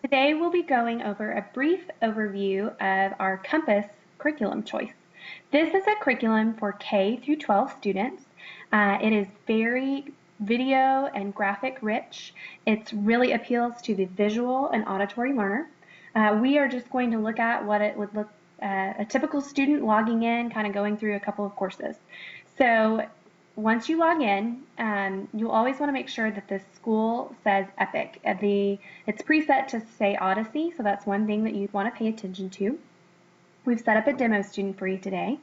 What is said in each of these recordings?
Today we'll be going over a brief overview of our Compass curriculum choice. This is a curriculum for K through 12 students. It is very video and graphic rich. It really appeals to the visual and auditory learner. We are just going to look at what it would look a typical student logging in, kind of going through a couple of courses. So once you log in, you'll always want to make sure that the school says EPIC. It's preset to say Odyssey, so that's one thing that you'd want to pay attention to. We've set up a demo student for you today.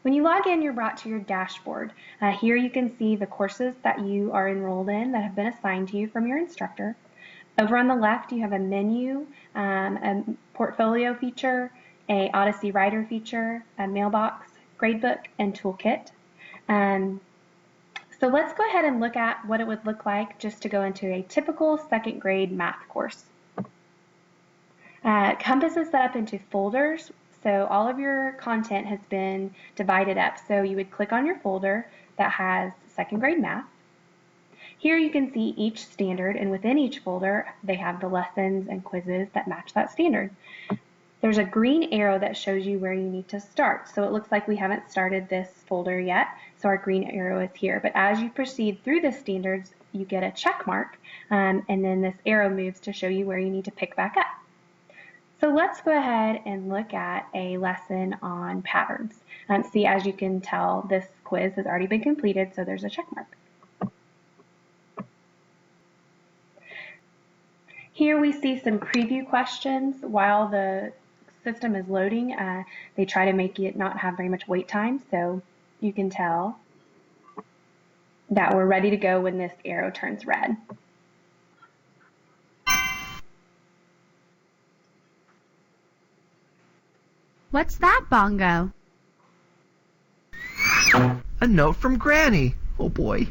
When you log in, you're brought to your dashboard. Here you can see the courses that you are enrolled in that have been assigned to you from your instructor. Over on the left, you have a menu, a portfolio feature, a Odyssey Writer feature, a mailbox, gradebook, and toolkit. So let's go ahead and look at what it would look like just to go into a typical second grade math course. Compass is set up into folders, so all of your content has been divided up. So you would click on your folder that has second grade math. Here you can see each standard, and within each folder they have the lessons and quizzes that match that standard. There's a green arrow that shows you where you need to start. So it looks like we haven't started this folder yet, so our green arrow is here. But as you proceed through the standards, you get a check mark, and then this arrow moves to show you where you need to pick back up. So let's go ahead and look at a lesson on patterns. See, as you can tell, this quiz has already been completed, so there's a check mark. Here we see some preview questions while the system is loading. They try to make it not have very much wait time, so you can tell that we're ready to go when this arrow turns red. What's that, Bongo? A note from Granny. Oh boy.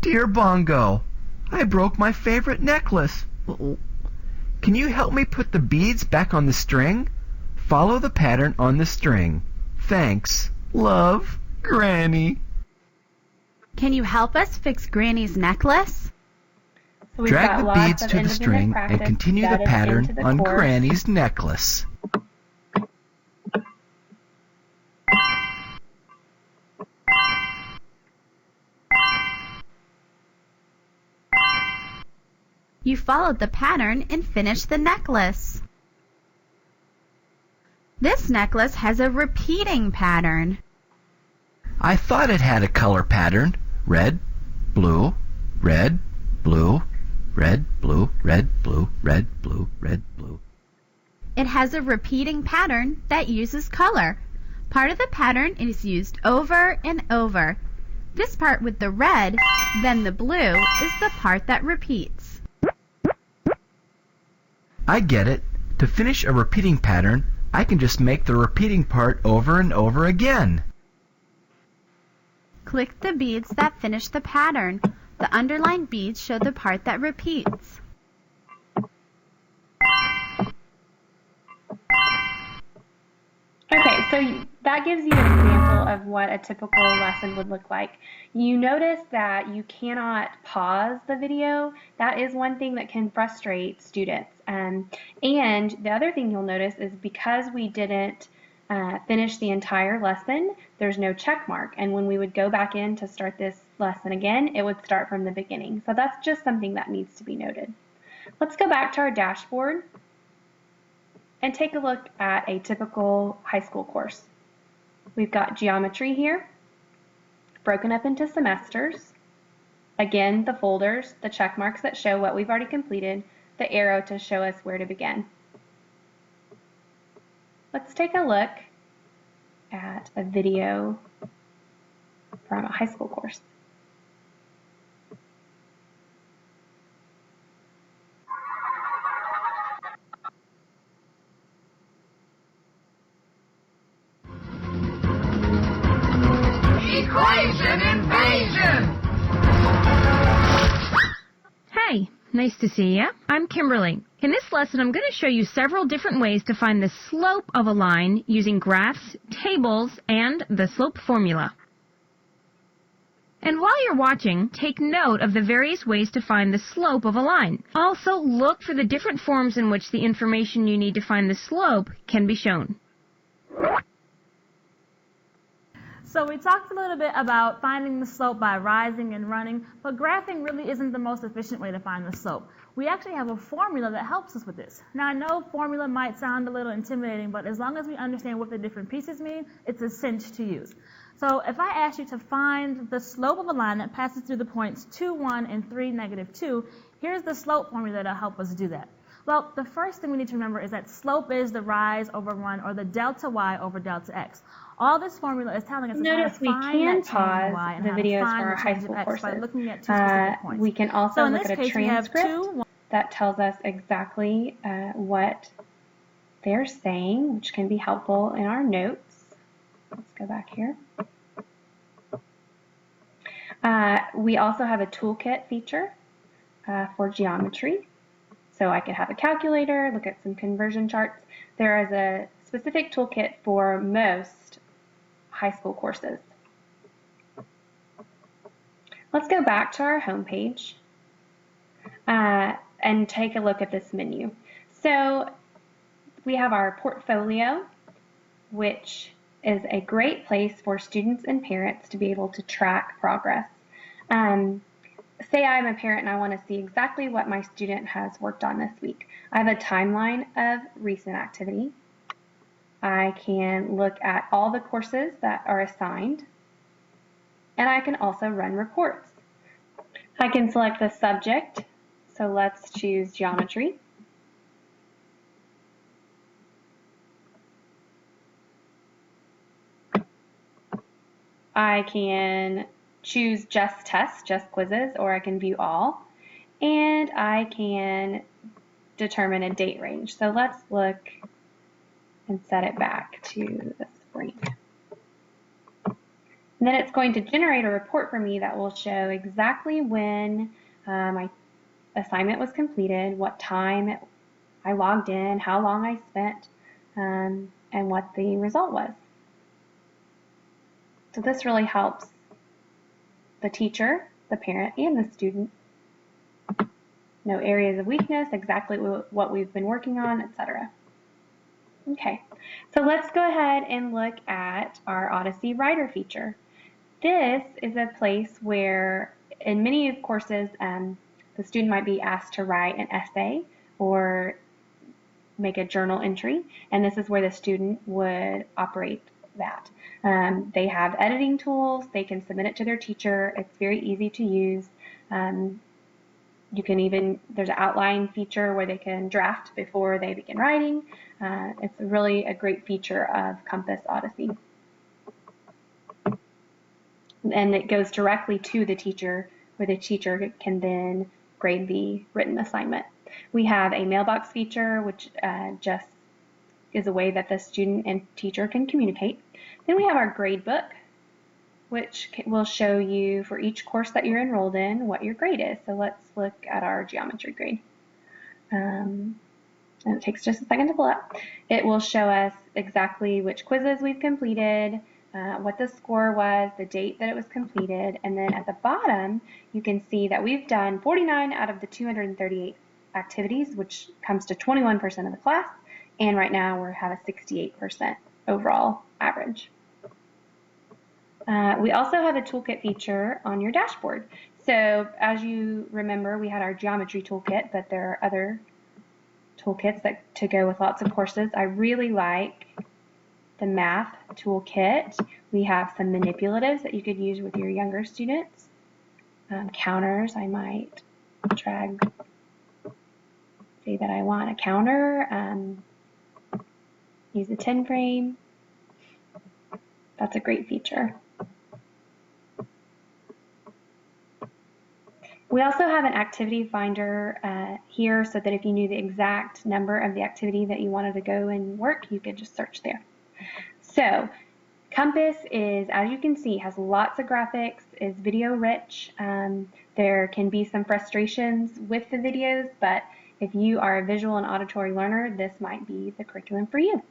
Dear Bongo, I broke my favorite necklace. Can you help me put the beads back on the string? Follow the pattern on the string. Thanks. Love, Granny. Can you help us fix Granny's necklace? So Drag the beads to the string and continue the pattern on Granny's necklace. You followed the pattern and finished the necklace. This necklace has a repeating pattern. I thought it had a color pattern. Red, blue, red, blue, red, blue, red, blue, red, blue, red, blue. It has a repeating pattern that uses color. Part of the pattern is used over and over. This part with the red, then the blue, is the part that repeats. I get it. To finish a repeating pattern, I can just make the repeating part over and over again. Click the beads that finish the pattern. The underlined beads show the part that repeats. Okay, so that gives you an example of what a typical lesson would look like. You notice that you cannot pause the video. That is one thing that can frustrate students. And the other thing you'll notice is because we didn't finish the entire lesson, there's no check mark. And when we would go back in to start this lesson again, it would start from the beginning. So that's just something that needs to be noted. Let's go back to our dashboard and take a look at a typical high school course. We've got geometry here, broken up into semesters. Again, the folders, the check marks that show what we've already completed, the arrow to show us where to begin. Let's take a look at a video from a high school course. Equation invasion! Hey, nice to see ya. I'm Kimberly. In this lesson, I'm going to show you several different ways to find the slope of a line using graphs, tables, and the slope formula. And while you're watching, take note of the various ways to find the slope of a line. Also, look for the different forms in which the information you need to find the slope can be shown. So we talked a little bit about finding the slope by rising and running, but graphing really isn't the most efficient way to find the slope. We actually have a formula that helps us with this. Now I know formula might sound a little intimidating, but as long as we understand what the different pieces mean, it's a cinch to use. So if I ask you to find the slope of a line that passes through the points 2, 1, and 3, -2, here's the slope formula that'll help us do that. Well, the first thing we need to remember is that slope is the rise over 1, or the delta y over delta x. All this formula is telling us is how to find that change in y and how to find the change of x by looking at two specific points. We can also look at a transcript two, that tells us exactly what they're saying, which can be helpful in our notes. Let's go back here. We also have a toolkit feature for geometry. So I could have a calculator, look at some conversion charts. There is a specific toolkit for most high school courses. Let's go back to our home page and take a look at this menu. So we have our portfolio, which is a great place for students and parents to be able to track progress. Say I'm a parent and I want to see exactly what my student has worked on this week. I have a timeline of recent activity. I can look at all the courses that are assigned, and I can also run reports. I can select the subject, so let's choose geometry. I can choose just tests, just quizzes, or I can view all, and I can determine a date range. So let's look and set it back to the spring. And then it's going to generate a report for me that will show exactly when my assignment was completed, what time I logged in, how long I spent, and what the result was. So this really helps the teacher, the parent, and the student know areas of weakness, exactly what we've been working on, etc. Okay, so let's go ahead and look at our Odyssey Writer feature. This is a place where in many courses the student might be asked to write an essay or make a journal entry, and this is where the student would operate that. They have editing tools, they can submit it to their teacher, it's very easy to use. You can even, there's an outline feature where they can draft before they begin writing. It's really a great feature of Compass Odyssey. And it goes directly to the teacher, where the teacher can then grade the written assignment. We have a mailbox feature, which just is a way that the student and teacher can communicate. Then we have our grade book, which will show you for each course that you're enrolled in what your grade is. So let's look at our geometry grade. And it takes just a second to pull up. It will show us exactly which quizzes we've completed, what the score was, the date that it was completed, and then at the bottom you can see that we've done 49 out of the 238 activities, which comes to 21% of the class, and right now we have a 68% overall average. We also have a toolkit feature on your dashboard. So as you remember, we had our geometry toolkit, but there are other toolkits that to go with lots of courses. I really like the math toolkit. We have some manipulatives that you could use with your younger students. Counters, I might drag, say that I want a counter, use a 10 frame. That's a great feature. We also have an activity finder here so that if you knew the exact number of the activity that you wanted to go and work, you could just search there. So Compass is, as you can see, has lots of graphics, is video rich. There can be some frustrations with the videos, but if you are a visual and auditory learner, this might be the curriculum for you.